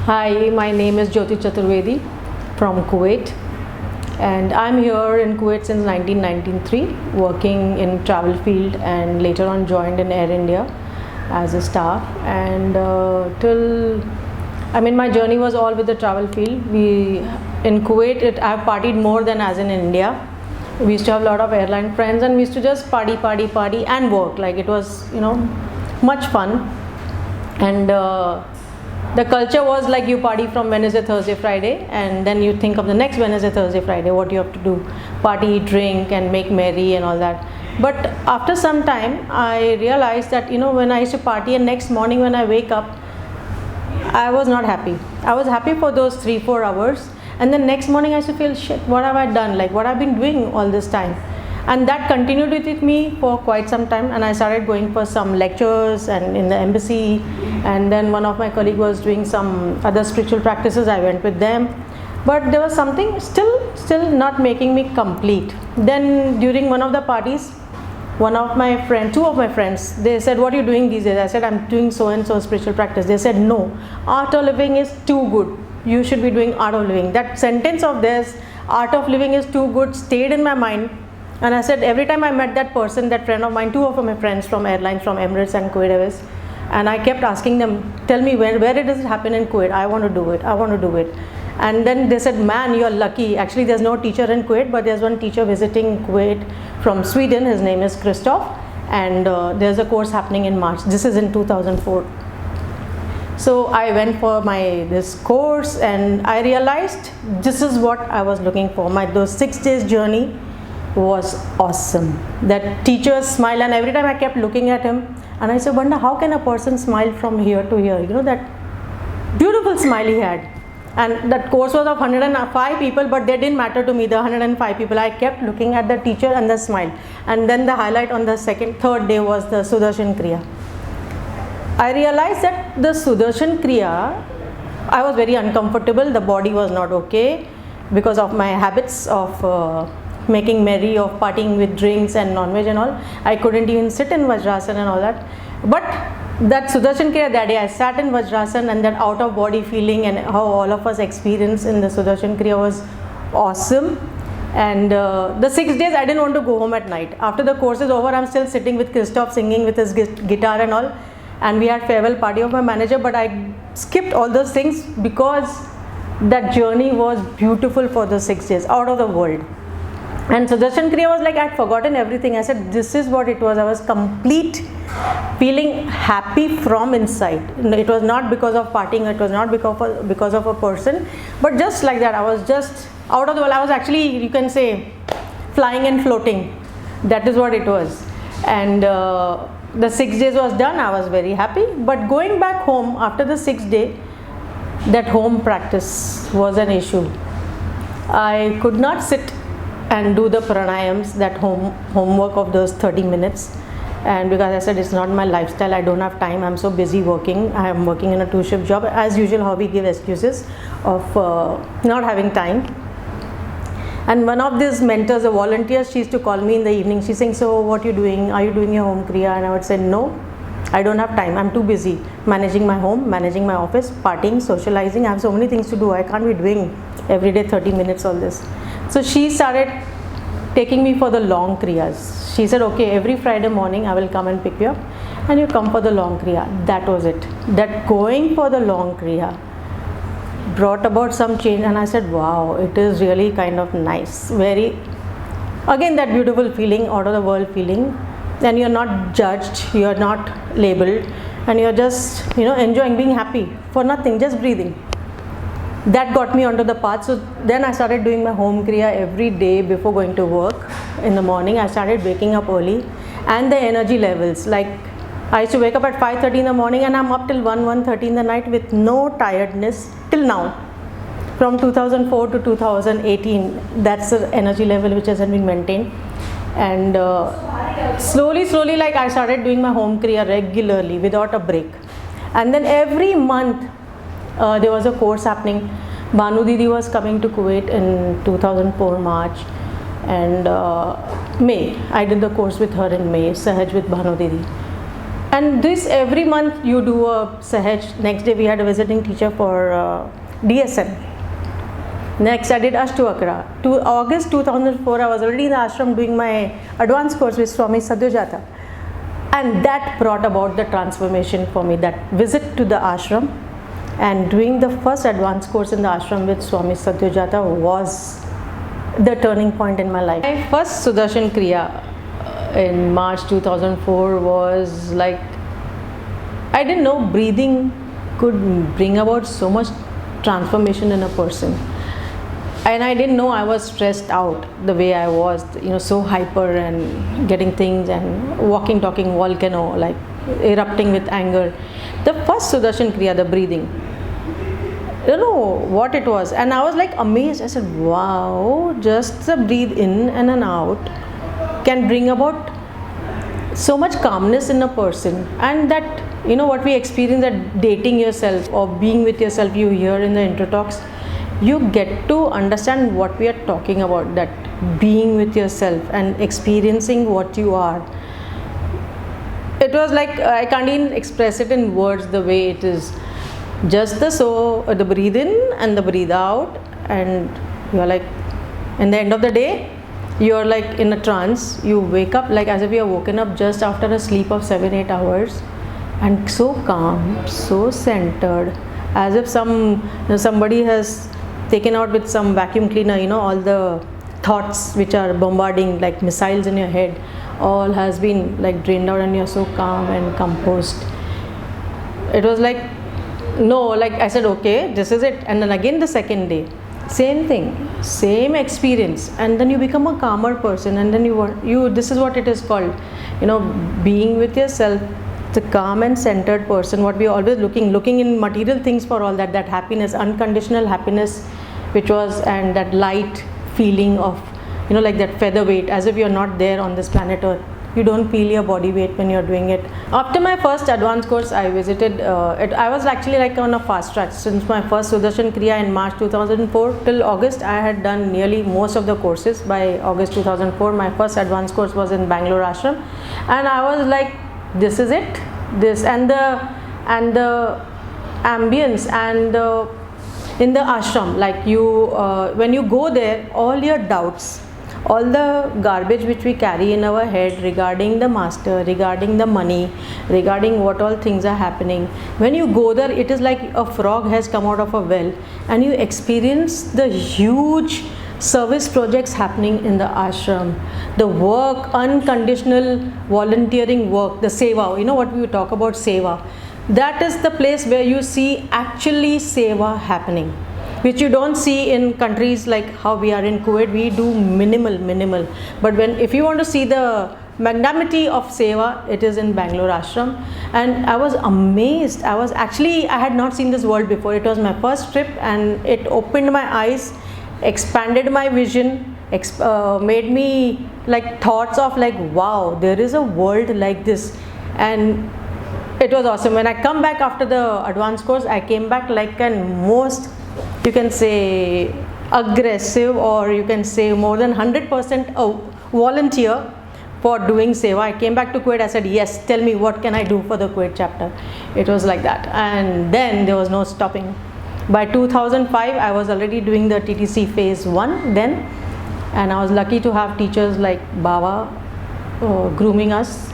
Hi, my name is Jyoti from Kuwait, and I'm here in Kuwait since 1993, working in travel field, and later on joined in Air India as a staff. And my journey was all with the travel field. We in Kuwait, I've partied more than as in India. We used to have a lot of airline friends, and we used to just party, and work. Like it was, much fun. And the culture was like you party from Wednesday, Thursday, Friday, and then you think of the next Wednesday, Thursday, Friday, what you have to do: party, drink, and make merry and all that. But after some time, I realized that when I used to party, and next morning when I wake up, I was not happy. I was happy for those 3-4 hours, and then next morning I used to feel, shit, what have I done? Like, what I've been doing all this time? And that continued with me for quite some time, and I started going for some lectures and in the embassy, and then one of my colleagues was doing some other spiritual practices. I went with them, but there was something still not making me complete. Then during one of the parties, two of my friends, they said, what are you doing these days? I said, I'm doing so and so spiritual practice. They said, no, art of living is too good, you should be doing art of living. That sentence of theirs, art of living is too good, stayed in my mind. And I said, every time I met that person, that friend of mine, two of my friends from airlines, from Emirates and Kuwait Airways, and I kept asking them, tell me where does it happen in Kuwait? I want to do it. And then they said, man, you're lucky. Actually, there's no teacher in Kuwait, but there's one teacher visiting Kuwait from Sweden. His name is Christoph, and there's a course happening in March. This is in 2004. So I went for this course, and I realized this is what I was looking for. Those 6 days journey was awesome. That teacher's smile, and every time I kept looking at him, and I said, wonder how can a person smile from here to here? That beautiful smile he had. And that course was of 105 people, but they didn't matter to me, the 105 people. I kept looking at the teacher and the smile. And then the highlight on the third day was the Sudarshan Kriya. I realized that the Sudarshan Kriya, I was very uncomfortable. The body was not okay because of my habits of making merry, of partying with drinks and non-veg and all. I couldn't even sit in Vajrasan and all that. But that Sudarshan Kriya, that day I sat in Vajrasan, and that out of body feeling and how all of us experienced in the Sudarshan Kriya was awesome. And the 6 days I didn't want to go home at night. After the course is over, I'm still sitting with Christoph singing with his guitar and all. And we had farewell party of my manager, but I skipped all those things because that journey was beautiful for the 6 days, out of the world. And Sudarshan Kriya was like, I'd forgotten everything. I said, this is what it was. I was complete, feeling happy from inside. It was not because of partying, it was not because of a person, but just like that, I was just out of the world. I was actually, you can say, flying and floating. That is what it was. And the 6 days was done. I was very happy. But going back home after the 6th day, that home practice was an issue. I could not sit and do the pranayams, that homework of those 30 minutes. And because I said, it's not my lifestyle, I don't have time, I'm so busy working. I am working in a 2-shift job. As usual, how we give excuses of not having time. And one of these mentors, a volunteer, she used to call me in the evening. She's saying, so what are you doing? Are you doing your home kriya? And I would say, no, I don't have time. I'm too busy managing my home, managing my office, partying, socializing. I have so many things to do. I can't be doing every day 30 minutes all this. So she started taking me for the long kriyas. She said, okay, every Friday morning I will come and pick you up, and you come for the long kriya. That was it. That going for the long kriya brought about some change, and I said, wow, it is really kind of nice. Very, again, that beautiful feeling, out of the world feeling. And you're not judged, you're not labeled, and you're just, enjoying, being happy for nothing, just breathing. That got me onto the path. So then I started doing my home kriya every day before going to work in the morning. I started waking up early, and the energy levels, like I used to wake up at 5:30 in the morning, and I'm up till 1:30 in the night with no tiredness till now. From 2004 to 2018, that's the energy level which has been maintained. And slowly, like I started doing my home kriya regularly without a break. And then every month there was a course happening. Banu Didi was coming to Kuwait in 2004 March, and May. I did the course with her in May, Sahaj with Banu Didi. And this every month you do a Sahaj. Next day we had a visiting teacher for DSM. Next I did Ashtuakra. To August 2004 I was already in the ashram doing my advanced course with Swami Sadyajata. And that brought about the transformation for me. That visit to the ashram and doing the first advanced course in the ashram with Swami Sadyajata was the turning point in my life. My first Sudarshan Kriya in March 2004 was like, I didn't know breathing could bring about so much transformation in a person. And I didn't know I was stressed out the way I was, so hyper and getting things and walking, talking volcano, like erupting with anger. The first Sudarshan Kriya, the breathing, I don't know what it was. And I was like amazed. I said, wow, just the breathe in and an out can bring about so much calmness in a person. And that, what we experience at dating yourself or being with yourself, you hear in the intro talks, you get to understand what we are talking about, that being with yourself and experiencing what you are. It was like, I can't even express it in words the way it is. Just the breathe in and the breathe out, and you're like, in the end of the day, you're like in a trance. You wake up like as if you're woken up just after a sleep of 7-8 hours, and so calm, so centered, as if somebody has taken out with some vacuum cleaner, all the thoughts which are bombarding like missiles in your head, all has been like drained out, and you're so calm and composed. It was like, no, like I said, okay, this is it. And then again the second day, same thing, same experience, and then you become a calmer person, and then you this is what it is called, being with yourself, the calm and centered person. What we are always looking in material things for all that happiness, unconditional happiness, which was, and that light feeling of, like that featherweight, as if you're not there on this planet Earth. You don't feel your body weight when you're doing it. After my first advanced course, I visited I was actually like on a fast track. Since my first Sudarshan Kriya in March 2004 till August, I had done nearly most of the courses. By August 2004, my first advanced course was in Bangalore ashram, and I was like, this is it. This and the ambience and in the ashram, like when you go there, all your doubts, all the garbage which we carry in our head regarding the master, regarding the money, regarding what all things are happening, when you go there, it is like a frog has come out of a well, and you experience the huge service projects happening in the ashram, the work, unconditional volunteering work, the seva, what we talk about seva. That is the place where you see actually seva happening, which you don't see in countries like how we are in Kuwait. We do minimal. But if you want to see the magnanimity of seva, it is in Bangalore ashram. And I was amazed. I had not seen this world before. It was my first trip, and it opened my eyes, expanded my vision, made me like thoughts of like, wow, there is a world like this. And it was awesome. When I come back after the advanced course, I came back like an most, you can say, aggressive, or you can say more than 100% a volunteer for doing seva. I came back to Kuwait. I said, yes, tell me what can I do for the Kuwait chapter. It was like that, and then there was no stopping. By 2005, I was already doing the TTC phase 1 then, and I was lucky to have teachers like Baba grooming us.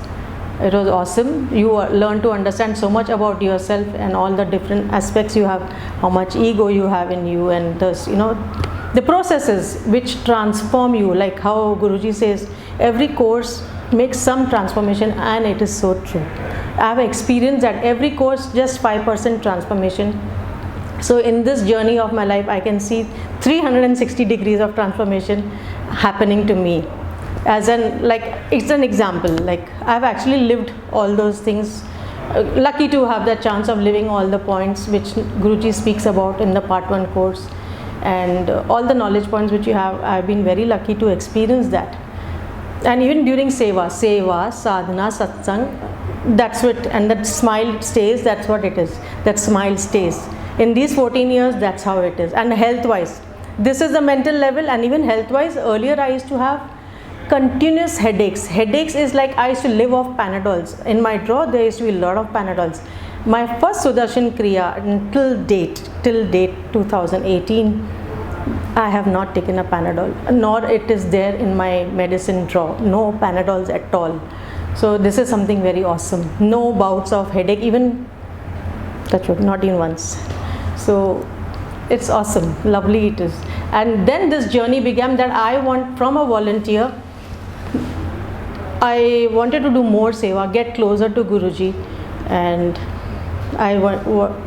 It was awesome. You learn to understand so much about yourself and all the different aspects you have, how much ego you have in you, and this, the processes which transform you, like how Guruji says, every course makes some transformation, and it is so true. I have experienced that every course just 5% transformation. So in this journey of my life, I can see 360 degrees of transformation happening to me. It's an example, like I've actually lived all those things, lucky to have the chance of living all the points which Guruji speaks about in the part 1 course, and all the knowledge points which you have. I've been very lucky to experience that. And even during seva, sadhana, satsang, that's it, and that smile stays. That's what it is, that smile stays. In these 14 years, that's how it is. And health wise, this is the mental level, and even health wise, earlier I used to have continuous headaches. Headaches is like I used to live off Panadols. In my drawer there used to be a lot of Panadols. My first Sudarshan Kriya till date 2018, I have not taken a Panadol, nor it is there in my medicine drawer. No Panadols at all. So this is something very awesome. No bouts of headache, even touch wood, not even once. So it's awesome, lovely it is. And then this journey began that from a volunteer, I wanted to do more seva, get closer to Guruji, and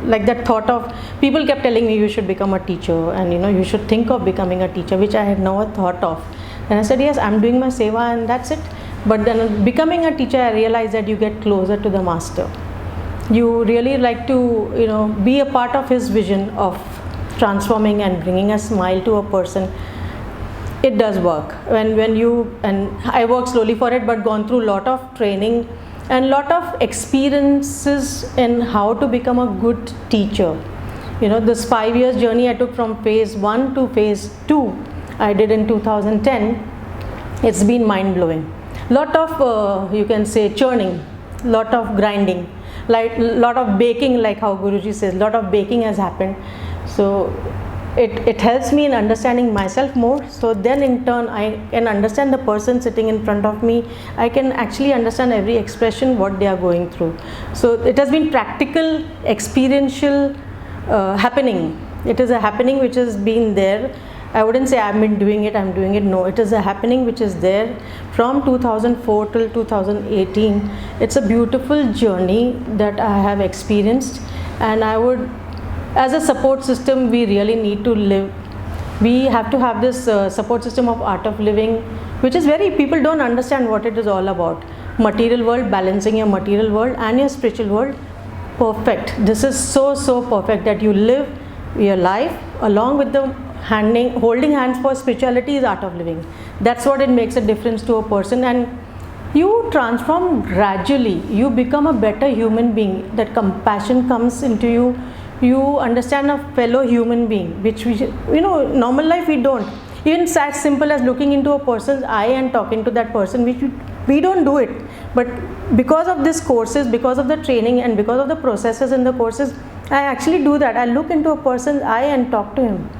like that thought of, people kept telling me you should become a teacher, and you should think of becoming a teacher, which I had never thought of. And I said, yes, I'm doing my seva and that's it. But then becoming a teacher, I realized that you get closer to the master. You really like to be a part of his vision of transforming and bringing a smile to a person. It does work when you, and I work slowly for it, but gone through a lot of training and lot of experiences in how to become a good teacher. This 5 years journey I took from phase 1 to phase 2 I did in 2010. It's been mind blowing. Lot of you can say churning, lot of grinding, like lot of baking, like how Guruji says, lot of baking has happened. So it helps me in understanding myself more. So then in turn I can understand the person sitting in front of me. I can actually understand every expression what they are going through. So it has been practical, experiential happening. It is a happening which has been there. I wouldn't say I've been doing it, I'm doing it. No, it is a happening which is there from 2004 till 2018. It's a beautiful journey that I have experienced, and I would, as a support system, we really need to live. We have to have this support system of art of living, which is people don't understand what it is all about. Material world, balancing your material world and your spiritual world. Perfect. This is so perfect that you live your life along with the holding hands for spirituality is art of living. That's what it makes a difference to a person, and you transform gradually. You become a better human being. That compassion comes into you. You understand a fellow human being, which we, normal life we don't. Even as simple as looking into a person's eye and talking to that person, which we don't do it. But because of these courses, because of the training and because of the processes in the courses, I actually do that. I look into a person's eye and talk to him.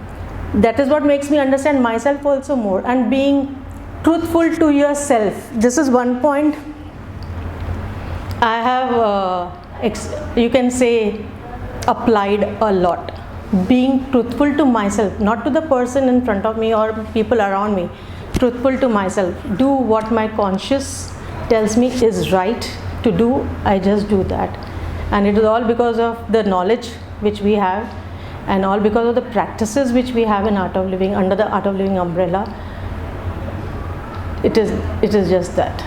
That is what makes me understand myself also more, and being truthful to yourself. This is one point I have, you can say, applied a lot. Being truthful to myself, not to the person in front of me or people around me. Truthful to myself. Do what my conscience tells me is right to do. I just do that, and it is all because of the knowledge which we have, and all because of the practices which we have in art of living, under the art of living umbrella. It is just that.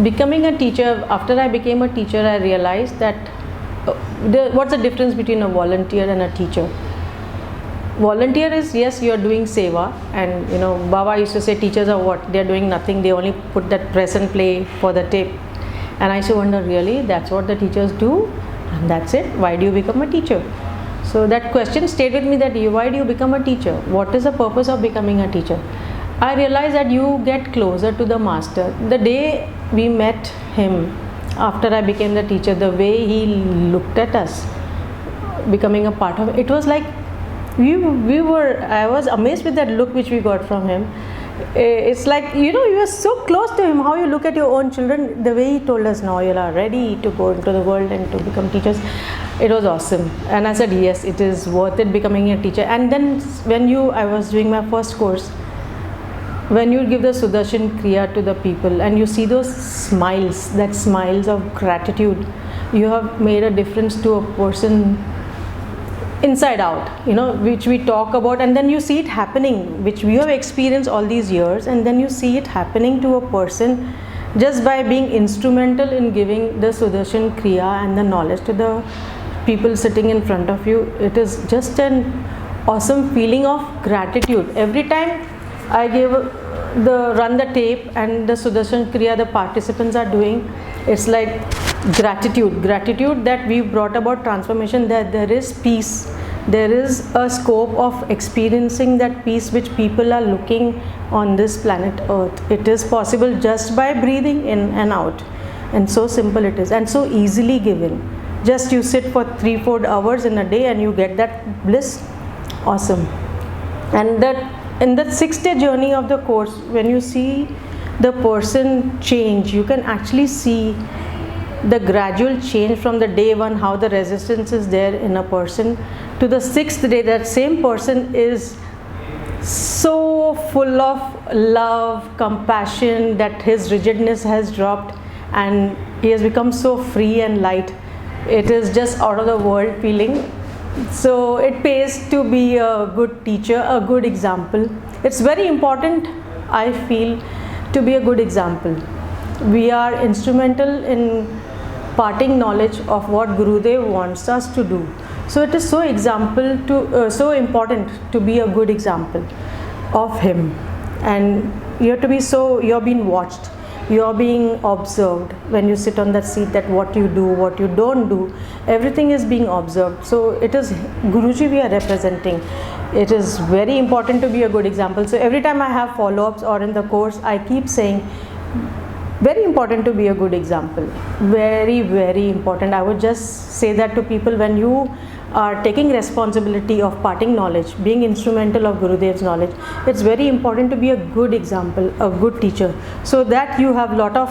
Becoming a teacher, after I became a teacher, I realized that what's the difference between a volunteer and a teacher? Volunteer is, yes, you are doing seva, and Baba used to say teachers are what? They are doing nothing. They only put that press and play for the tape. And I used to wonder, really, that's what the teachers do, and that's it? Why do you become a teacher? So that question stayed with me, that why do you become a teacher? What is the purpose of becoming a teacher? I realized that you get closer to the master. The day we met him, after I became the teacher, the way he looked at us, becoming a part of it was like, I was amazed with that look which we got from him. It's like, you are so close to him, how you look at your own children, the way he told us, now you are ready to go into the world and to become teachers. It was awesome. And I said, yes, it is worth it becoming a teacher. And then I was doing my first course, when you give the Sudarshan Kriya to the people and you see those smiles, that smiles of gratitude, you have made a difference to a person inside out, which we talk about, and then you see it happening, which we have experienced all these years, and then you see it happening to a person just by being instrumental in giving the Sudarshan Kriya and the knowledge to the people sitting in front of you. It is just an awesome feeling of gratitude. Every time I run the tape and the Sudarshan Kriya the participants are doing, it's like gratitude that we brought about transformation, that there is peace, there is a scope of experiencing that peace which people are looking on this planet Earth. It is possible just by breathing in and out, and so simple it is, and so easily given. Just you sit for 3-4 hours in a day and you get that bliss. Awesome. And that in the 6-day journey of the course, when you see the person change, you can actually see the gradual change from the day one, how the resistance is there in a person, to the 6th day that same person is so full of love, compassion, that his rigidness has dropped and he has become so free and light. It is just out of the world feeling. So it pays to be a good teacher, a good example. It's very important, I feel, to be a good example. We are instrumental in parting knowledge of what Gurudev wants us to do. So it is so so important to be a good example of him. And you have to be you're being watched, you're being observed when you sit on that seat, that what you do, what you don't do, everything is being observed. So it is Guruji we are representing. It is very important to be a good example. So every time I have follow-ups or in the course, I keep saying, very important to be a good example. Very, very important. I would just say that to people, when you are taking responsibility of parting knowledge, being instrumental of Gurudev's knowledge, it's very important to be a good example, a good teacher, so that you have lot of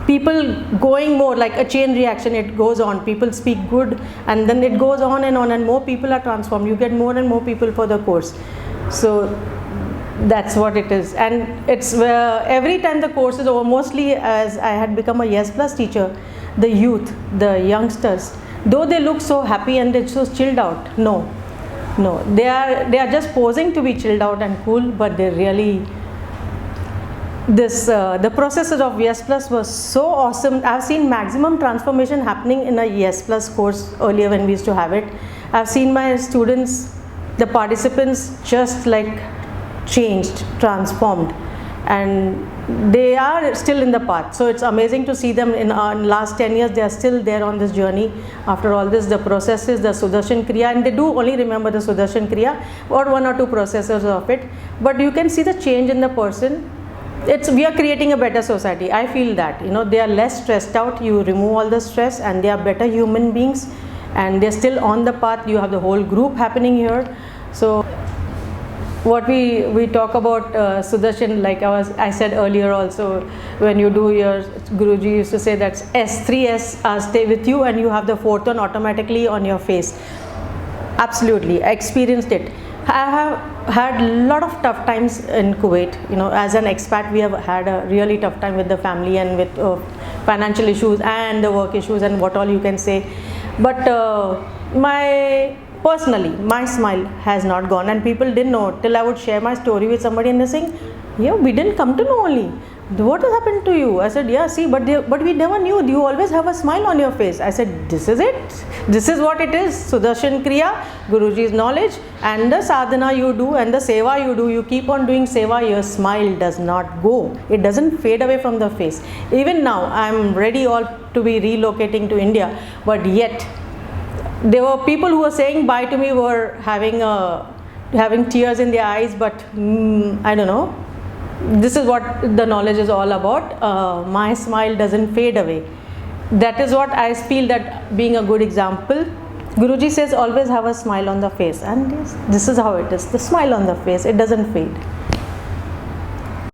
people going more, like a chain reaction. It goes on, people speak good and then it goes on, and more people are transformed. You get more and more people for the course. So that's what it is. And it's every time the course is over, mostly as I had become a Yes Plus teacher, the youth, the youngsters, though they look so happy and they're so chilled out, no, they are just posing to be chilled out and cool, but they really, the processes of Yes Plus was so awesome. I've seen maximum transformation happening in a Yes Plus course earlier when we used to have it. I've seen my students, the participants, just like changed, transformed, and they are still in the path. So it's amazing to see them in last 10 years. They are still there on this journey. After all this, the processes, the Sudarshan Kriya, and they do only remember the Sudarshan Kriya or 1 or 2 processes of it, but you can see the change in the person. We are creating a better society. I feel that, they are less stressed out. You remove all the stress and they are better human beings, and they're still on the path. You have the whole group happening here. So what we talk about Sudarshan, like I said earlier also, when you do your, Guruji used to say that S3S stay with you, and you have the 4th one automatically on your face. Absolutely, I experienced it. I have had a lot of tough times in Kuwait. As an expat, we have had a really tough time with the family and with financial issues and the work issues and what all you can say. But personally, my smile has not gone, and people didn't know till I would share my story with somebody, and they're saying, yeah, we didn't come to know only. What has happened to you? I said, yeah, see, but we never knew. You always have a smile on your face. I said, this is it. This is what it is. Sudarshan Kriya, Guruji's knowledge, and the sadhana you do and the seva you do. You keep on doing seva, your smile does not go. It doesn't fade away from the face. Even now, I'm ready to be relocating to India, but yet, there were people who were saying bye to me, were having tears in their eyes, but I don't know. This is what the knowledge is all about. My smile doesn't fade away. That is what I feel, that being a good example. Guruji says always have a smile on the face, and this is how it is. The smile on the face, it doesn't fade.